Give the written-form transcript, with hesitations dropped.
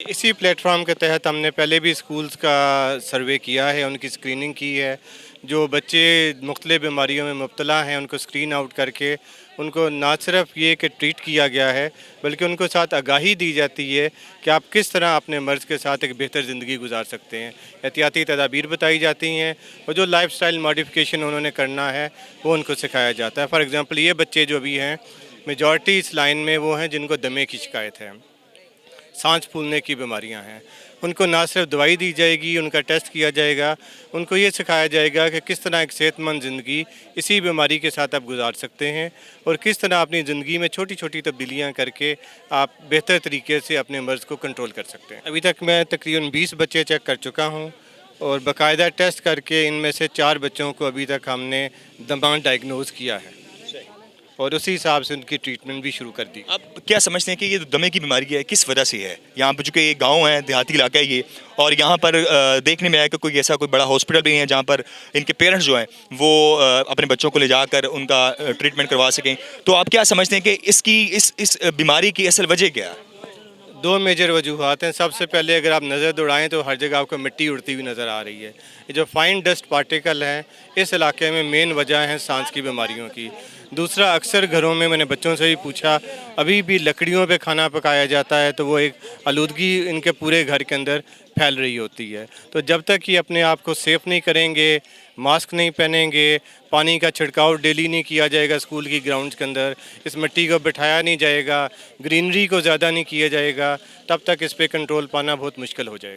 इसी प्लेटफॉर्म के तहत हमने पहले भी स्कूल्स का सर्वे किया है, उनकी स्क्रीनिंग की है। जो बच्चे मुख्तलिफ़ बीमारियों में मुब्तला हैं उनको स्क्रीन आउट करके उनको ना सिर्फ ये कि ट्रीट किया गया है, बल्कि उनको साथ आगाही दी जाती है कि आप किस तरह अपने मर्ज़ के साथ एक बेहतर ज़िंदगी गुजार सकते हैं। एहतियाती तदाबीर बताई जाती हैं और जो लाइफ स्टाइल मॉडिफिकेशन उन्होंने करना है वो उनको सिखाया जाता है। फॉर एग्ज़ाम्पल ये बच्चे जो भी हैं, मेजॉरिटी इस लाइन में वो हैं जिनको दमे की शिकायत है, सांस फूलने की बीमारियां हैं। उनको ना सिर्फ दवाई दी जाएगी, उनका टेस्ट किया जाएगा, उनको ये सिखाया जाएगा कि किस तरह एक सेहतमंद ज़िंदगी इसी बीमारी के साथ आप गुजार सकते हैं और किस तरह अपनी ज़िंदगी में छोटी छोटी तब्दीलियां करके आप बेहतर तरीके से अपने मर्ज़ को कंट्रोल कर सकते हैं। अभी तक मैं तकरीबन 20 बच्चे चेक कर चुका हूँ और बाकायदा टेस्ट करके इनमें से 4 बच्चों को अभी तक हमने दमा डायग्नोज़ किया है और उसी हिसाब से उनकी ट्रीटमेंट भी शुरू कर दी। आप क्या समझते हैं कि ये दमे की बीमारी है किस वजह से है? यहाँ पर चूँकि ये गांव है, देहाती इलाका है ये, और यहाँ पर देखने में आया कि कोई ऐसा कोई बड़ा हॉस्पिटल भी है जहाँ पर इनके पेरेंट्स जो हैं वो अपने बच्चों को ले जाकर उनका ट्रीटमेंट करवा सकें। तो आप क्या समझते हैं कि इसकी इस बीमारी की असल वजह क्या है? 2 मेजर वजूहात हैं। सबसे पहले अगर आप नज़र दौड़ाएं तो हर जगह आपको मिट्टी उड़ती हुई नज़र आ रही है। ये जो फाइन डस्ट पार्टिकल हैं इस इलाके में मेन वजह है सांस की बीमारियों की। दूसरा, अक्सर घरों में मैंने बच्चों से भी पूछा, अभी भी लकड़ियों पे खाना पकाया जाता है तो वो एक आलूदगी इनके पूरे घर के अंदर फैल रही होती है। तो जब तक ये अपने आप को सेफ़ नहीं करेंगे, मास्क नहीं पहनेंगे, पानी का छिड़काव डेली नहीं किया जाएगा स्कूल की ग्राउंड्स के अंदर, इस मिट्टी को बिठाया नहीं जाएगा, ग्रीनरी को ज़्यादा नहीं किया जाएगा, तब तक इस पे कंट्रोल पाना बहुत मुश्किल हो जाएगा।